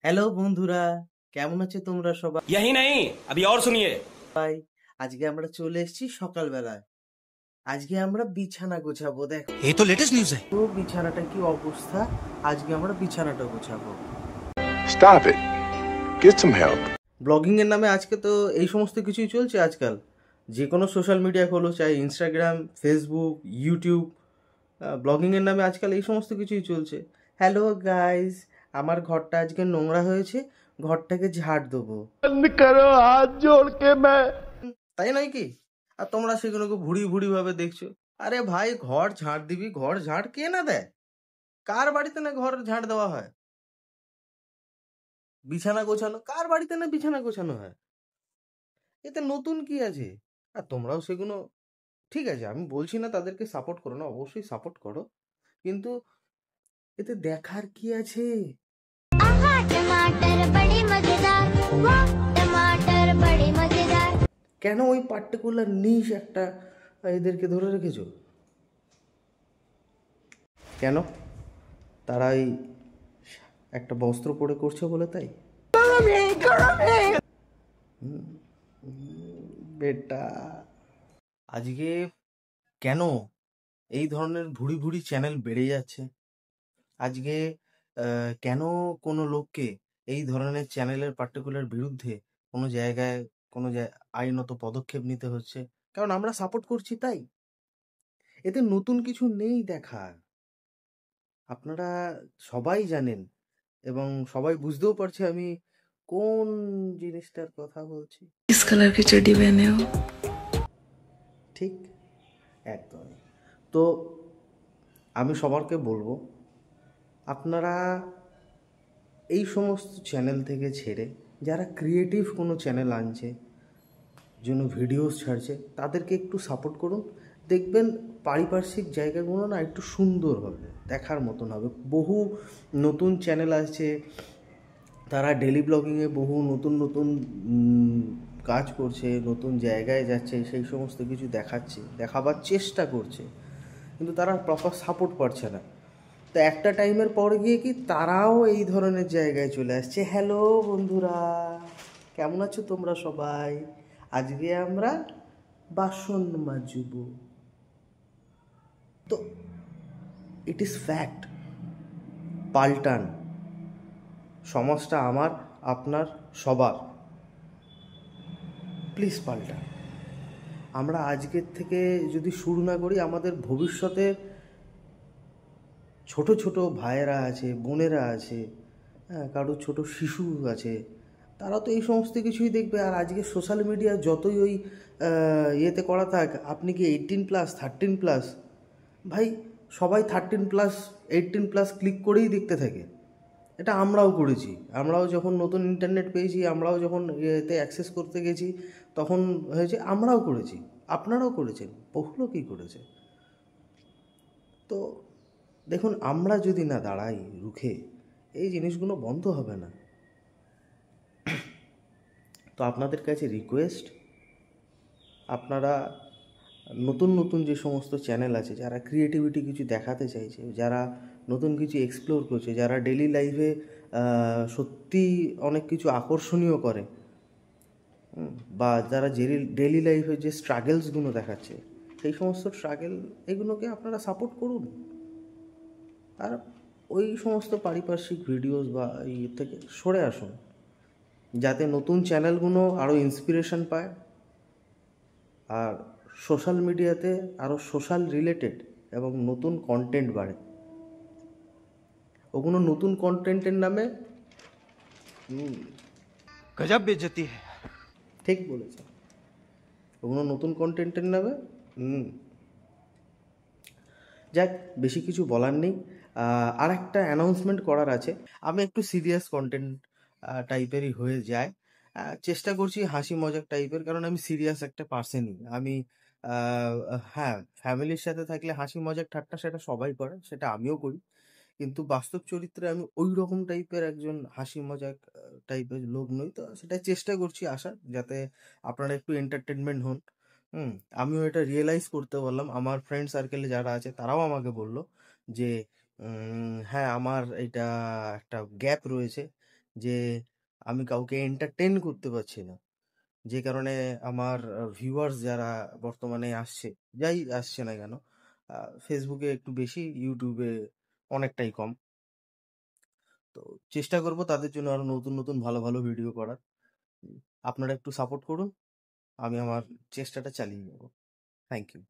Hello বন্ধুরা, কেমন আছো তোমরা সবাই? यही नहीं, अभी और सुनिए। আজকে আমরা চলে এসেছি সকালবেলায়। আজকে আমরা বিছানা গোছাবো। দেখো ये तो लेटेस्ट न्यूज है। তো বিছানাটা কি অবস্থা। আজকে আমরা বিছানাটা গোছাবো। Stop it. Get some help. Blogging এর নামে আজকে তো এই সমস্ত কিছুই চলছে আজকাল। যে কোনো সোশ্যাল মিডিয়া খোলো, চাই ইনস্টাগ্রাম, ফেসবুক, ইউটিউব, ব্লগিং এর নামে আজকাল এই সমস্ত কিছুই চলছে। হ্যালো গাইস, আমার ঘরটা আজকে নোংরা হয়েছে, ঘরটাকে ঝাড় দেবো। তাই নয় কি? আর তোমরা সেগুলোকে ভুড়ি ভুড়ি ভাবে দেখছো। আরে ভাই, ঘর ঝাড় দিবি, ঘর ঝাড় কে না দেয়? কার বাড়িতে না ঘর ঝাড় দেওয়া হয়? বিছানা গোছানো কার বাড়িতে না বিছানা গোছানো হয়? এতে নতুন কি আছে? আর তোমরাও সেগুলো, ঠিক আছে, আমি বলছি না তাদেরকে সাপোর্ট করো না, অবশ্যই সাপোর্ট করো, কিন্তু এতে দেখার কি আছে? आहा टमाटर बड़े मजेदार, वाह टमाटर बड़े मजेदार। কেন ওই পার্টিকুলার নিশ একটা এদেরকে ধরে রেখেছো? কেন? তারা এই একটা বস্ত্র পরে করছে বলে তাই? বেটা, আজকে কেন এই ধরনের ভুড়ি ভুড়ি চ্যানেল বেড়ে যাচ্ছে? আজকে কেন কোনো লোককে এই ধরনের চ্যানেলের পার্টিকুলার বিরুদ্ধে কোনো জায়গায় কোনো আইনত পদক্ষেপ নিতে হচ্ছে? কারণ আমরা সাপোর্ট করছি তাই। এতে নতুন কিছু নেই দেখার। আপনারা সবাই জানেন এবং সবাই বুঝতেও পারছে আমি কোন জিনিসটার কথা বলছি। किस कलर की चड्डी पहने हो? ঠিক, একদমই। তো আমি সবারকে বলবো, আপনারা এই সমস্ত চ্যানেল থেকে ছেড়ে যারা ক্রিয়েটিভ কোনো চ্যানেল আনছে, জন্য ভিডিওস ছাড়ছে, তাদেরকে একটু সাপোর্ট করুন। দেখবেন পারিপার্শ্বিক জায়গাগুলো না একটু সুন্দর হবে, দেখার মতন হবে। বহু নতুন চ্যানেল আসছে, তারা ডেলি ব্লগিংয়ে বহু নতুন নতুন কাজ করছে, নতুন জায়গায় যাচ্ছে, সেই সমস্ত কিছু দেখাবার চেষ্টা করছে, কিন্তু তারা প্রপার সাপোর্ট পাচ্ছে না। তো একটা টাইমের পর গিয়ে কি তারাও এই ধরনের জায়গায় চলে আসছে। হ্যালো বন্ধুরা, কেমন আছো তোমরা সবাই? আজকে আমরা বাসন মাজব। তো ইট ইজ ফ্যাক্ট, পাল্টান। সমাজটা আমার, আপনার, সবার। প্লিজ পাল্টান। আমরা আজকের থেকে যদি শুরু না করি, আমাদের ভবিষ্যতে ছোট ছোট ভাইয়েরা আছে, বোনেরা আছে, হ্যাঁ, কারো ছোট শিশু আছে, তারা তো এই সমস্ত কিছুই দেখবে। আর আজকে সোশ্যাল মিডিয়া যতই ওই ইয়েতে করা থাক, আপনি কি 18+, 13+, ভাই সবাই 13+, 18+ ক্লিক করেই দেখতে থাকে। এটা আমরাও করেছি। আমরাও যখন নতুন ইন্টারনেট পেয়েছি, আমরাও যখন এতে অ্যাক্সেস করতে গেছি, তখন হয়েছে আমরাও করেছি, আপনারাও করেছেন, বহু লোকই করেছে। তো দেখুন, আমরা যদি না দাঁড়াই রুখে, এই জিনিসগুলো বন্ধ হবে না। তো আপনাদের কাছে রিকোয়েস্ট, আপনারা নতুন নতুন যে সমস্ত চ্যানেল আছে, যারা ক্রিয়েটিভিটি কিছু দেখাতে চাইছে, যারা নতুন কিছু এক্সপ্লোর করছে, যারা ডেলি লাইফে সত্যি অনেক কিছু আকর্ষণীয় করে, বা যারা ডেলি লাইফে যে স্ট্রাগলসগুলো দেখাচ্ছে, সেই সমস্ত স্ট্রাগল এগুলোকে আপনারা সাপোর্ট করুন। আর ওই সমস্ত পারিপার্শ্বিক ভিডিওস বা এই থেকে সরে আসুন, যাতে নতুন চ্যানেলগুলো আরও ইন্সপিরেশন পায়, আর সোশ্যাল মিডিয়াতে আরও সোশ্যাল রিলেটেড এবং নতুন কন্টেন্ট বাড়ে। ওগুলো নতুন কন্টেন্টের নামে गजब बेइज्जती है। ঠিক বলেছে, ওগুলো নতুন কন্টেন্টের নামে যাক, বেশি কিছু বলার নেই। আর একটা অ্যানাউন্সমেন্ট করার আছে। আমি একটু সিরিয়াস কন্টেন্ট টাইপেরই হয়ে যায়, চেষ্টা করছি হাসি মজাক টাইপের, কারণ আমি সিরিয়াস একটা পার্সনই। আমি হ্যাঁ, ফ্যামিলির সাথে থাকলে হাসি মজাক ঠাট্টা সেটা সবাই করে, সেটা আমিও করি, কিন্তু বাস্তব চরিত্রে আমি ওই রকম টাইপের একজন হাসি মজাক টাইপের লোক নই। তো সেটা চেষ্টা করছি আসার, যাতে আপনারা একটু এন্টারটেনমেন্ট হন। আমিও এটা রিয়েলাইজ করতে পারলাম। আমার ফ্রেন্ড সার্কেলে যারা আছে তারাও আমাকে বলল যে হ্যাঁ, আমার এটা একটা গ্যাপ রয়েছে, যে আমি কাউকে এন্টারটেন করতে পারছি না, যে কারণে আমার ভিউয়ার্স যারা বর্তমানে আসছে, যাই আসছে না কেন, ফেসবুকে একটু বেশি, ইউটিউবে অনেকটাই কম। তো চেষ্টা করব তাদের জন্য আরো নতুন নতুন ভালো ভালো ভিডিও করার। আপনারা একটু সাপোর্ট করুন, আমি আমার চেষ্টাটা চালিয়ে যাব। Thank you.